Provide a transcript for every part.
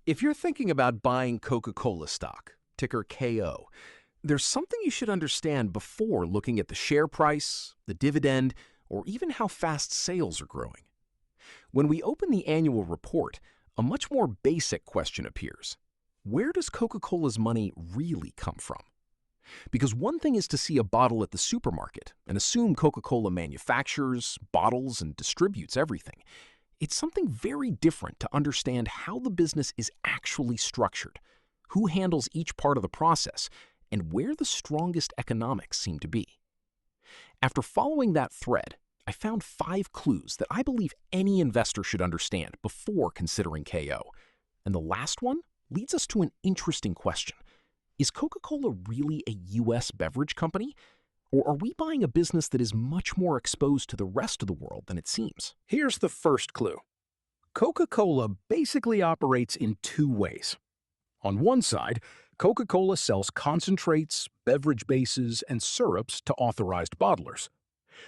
If you're thinking about buying Coca-Cola stock, ticker KO, there's something you should understand before looking at the share price, the dividend, or even how fast sales are growing. When we open the annual report, a much more basic question appears. Where does Coca-Cola's money really come from? Because one thing is to see a bottle at the supermarket and assume Coca-Cola manufactures, bottles, and distributes everything. It's something very different to understand how the business is actually structured, who handles each part of the process, and where the strongest economics seem to be. After following that thread, I found 5 clues that I believe any investor should understand before considering KO. And the last one leads us to an interesting question. Is Coca-Cola really a US beverage company? Or are we buying a business that is much more exposed to the rest of the world than it seems? Here's the first clue. Coca-Cola basically operates in 2 ways. On one side, Coca-Cola sells concentrates, beverage bases, and syrups to authorized bottlers.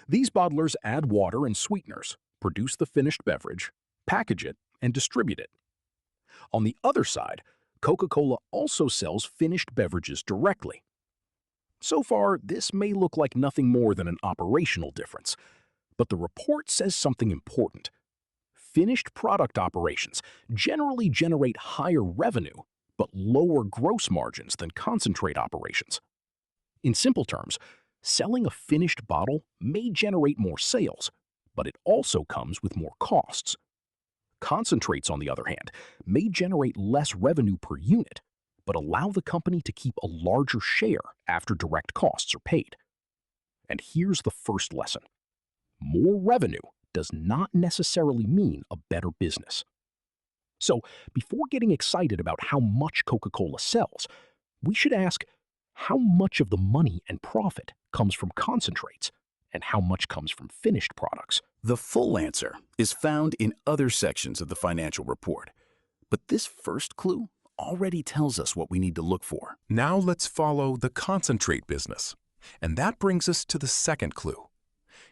These bottlers add water and sweeteners, produce the finished beverage, package it, and distribute it. On the other side, Coca-Cola also sells finished beverages directly. So far, this may look like nothing more than an operational difference, but the report says something important. Finished product operations generally generate higher revenue, but lower gross margins than concentrate operations. In simple terms, selling a finished bottle may generate more sales, but it also comes with more costs. Concentrates, on the other hand, may generate less revenue per unit, but allow the company to keep a larger share after direct costs are paid. And here's the first lesson. More revenue does not necessarily mean a better business. So, before getting excited about how much Coca-Cola sells, we should ask how much of the money and profit comes from concentrates and how much comes from finished products. The full answer is found in other sections of the financial report. But this first clue already tells us what we need to look for. Now let's follow the concentrate business. And that brings us to the second clue.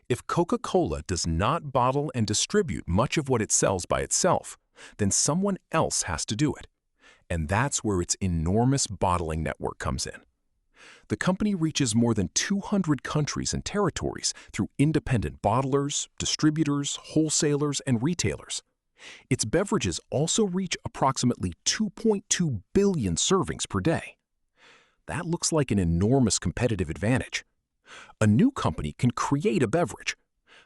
If Coca-Cola does not bottle and distribute much of what it sells by itself, then someone else has to do it. And that's where its enormous bottling network comes in. The company reaches more than 200 countries and territories through independent bottlers, distributors, wholesalers, and retailers. Its beverages also reach approximately 2.2 billion servings per day. That looks like an enormous competitive advantage. A new company can create a beverage.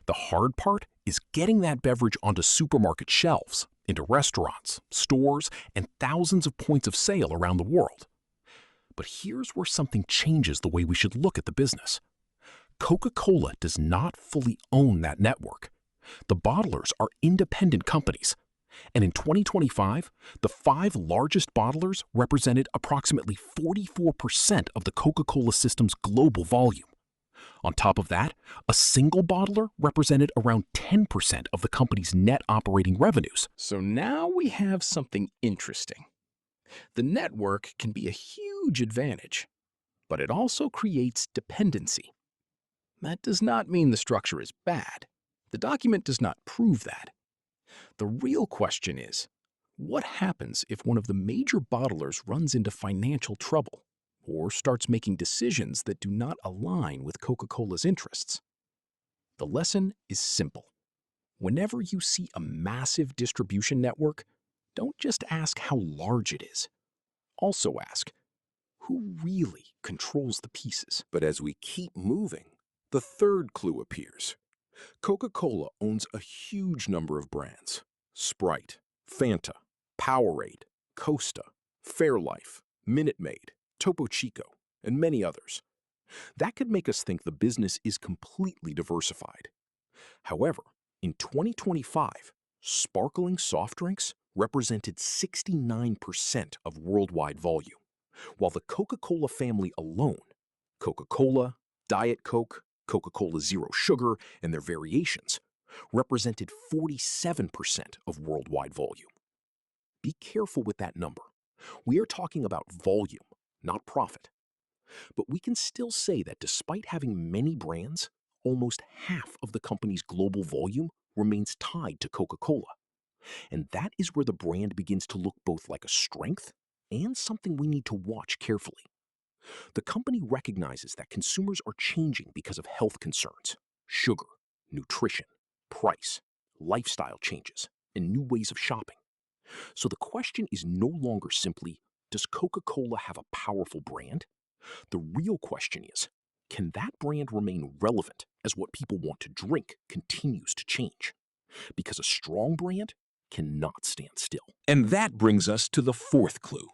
The hard part is getting that beverage onto supermarket shelves, into restaurants, stores, and thousands of points of sale around the world. But here's where something changes the way we should look at the business. Coca-Cola does not fully own that network. The bottlers are independent companies. And in 2025, the 5 largest bottlers represented approximately 44% of the Coca-Cola system's global volume. On top of that, a single bottler represented around 10% of the company's net operating revenues. So now we have something interesting. The network can be a huge advantage, but it also creates dependency. That does not mean the structure is bad. The document does not prove that. The real question is, what happens if one of the major bottlers runs into financial trouble or starts making decisions that do not align with Coca-Cola's interests? The lesson is simple. Whenever you see a massive distribution network, don't just ask how large it is. Also ask, who really controls the pieces? But as we keep moving, the third clue appears. Coca-Cola owns a huge number of brands. Sprite, Fanta, Powerade, Costa, Fairlife, Minute Maid, Topo Chico, and many others. That could make us think the business is completely diversified. However, in 2025, sparkling soft drinks represented 69% of worldwide volume, while the Coca-Cola family alone, Coca-Cola, Diet Coke, Coca-Cola Zero Sugar, and their variations, represented 47% of worldwide volume. Be careful with that number. We are talking about volume, not profit. But we can still say that despite having many brands, almost half of the company's global volume remains tied to Coca-Cola. And that is where the brand begins to look both like a strength and something we need to watch carefully. The company recognizes that consumers are changing because of health concerns, sugar, nutrition, price, lifestyle changes, and new ways of shopping. So the question is no longer simply, does Coca-Cola have a powerful brand? The real question is, can that brand remain relevant as what people want to drink continues to change? Because a strong brand cannot stand still. And that brings us to the fourth clue: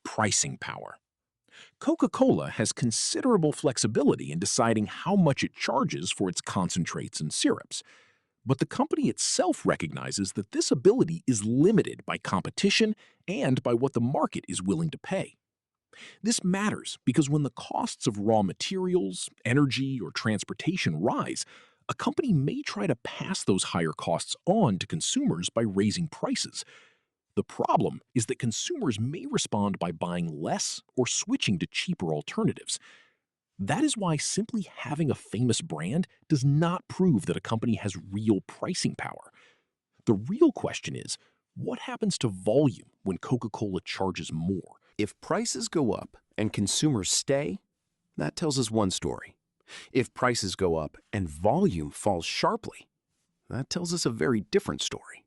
pricing power. Coca-Cola has considerable flexibility in deciding how much it charges for its concentrates and syrups, but the company itself recognizes that this ability is limited by competition and by what the market is willing to pay. This matters because when the costs of raw materials, energy, or transportation rise, a company may try to pass those higher costs on to consumers by raising prices. The problem is that consumers may respond by buying less or switching to cheaper alternatives. That is why simply having a famous brand does not prove that a company has real pricing power. The real question is, what happens to volume when Coca-Cola charges more? If prices go up and consumers stay, that tells us one story. If prices go up and volume falls sharply, that tells us a very different story.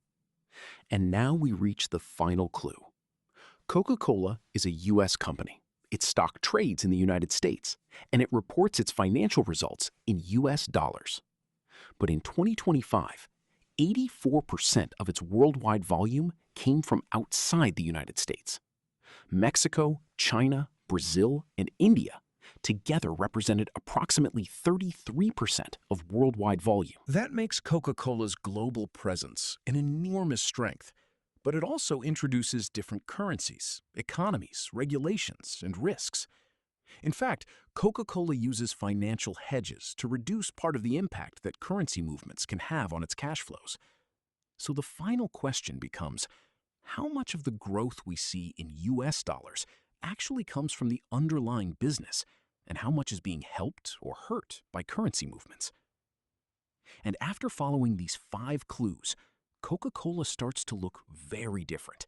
And now we reach the final clue. Coca-Cola is a U.S. company. Its stock trades in the United States, and it reports its financial results in U.S. dollars. But in 2025, 84% of its worldwide volume came from outside the United States. Mexico, China, Brazil, and India together represented approximately 33% of worldwide volume. That makes Coca-Cola's global presence an enormous strength, but it also introduces different currencies, economies, regulations, and risks. In fact, Coca-Cola uses financial hedges to reduce part of the impact that currency movements can have on its cash flows. So the final question becomes, how much of the growth we see in US dollars actually comes from the underlying business, and how much is being helped or hurt by currency movements? And after following these 5 clues, Coca-Cola starts to look very different.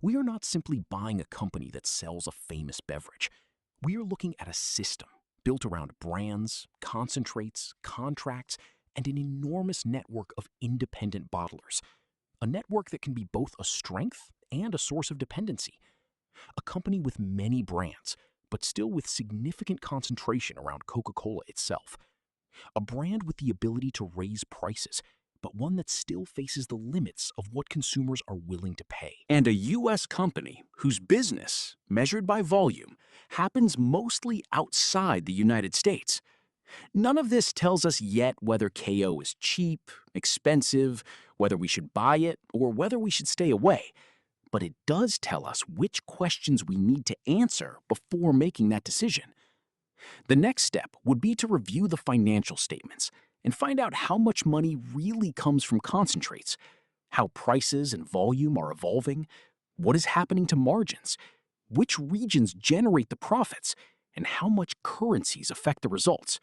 We are not simply buying a company that sells a famous beverage. We are looking at a system built around brands, concentrates, contracts, and an enormous network of independent bottlers. A network that can be both a strength and a source of dependency. A company with many brands, but still with significant concentration around Coca-Cola itself. A brand with the ability to raise prices, but one that still faces the limits of what consumers are willing to pay. And a U.S. company whose business, measured by volume, happens mostly outside the United States. None of this tells us yet whether KO is cheap, expensive, whether we should buy it, or whether we should stay away. But it does tell us which questions we need to answer before making that decision. The next step would be to review the financial statements and find out how much money really comes from concentrates, how prices and volume are evolving, what is happening to margins, which regions generate the profits, and how much currencies affect the results.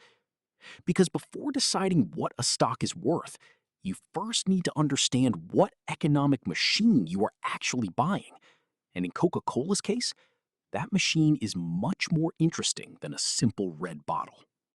Because before deciding what a stock is worth, you first need to understand what economic machine you are actually buying. And in Coca-Cola's case, that machine is much more interesting than a simple red bottle.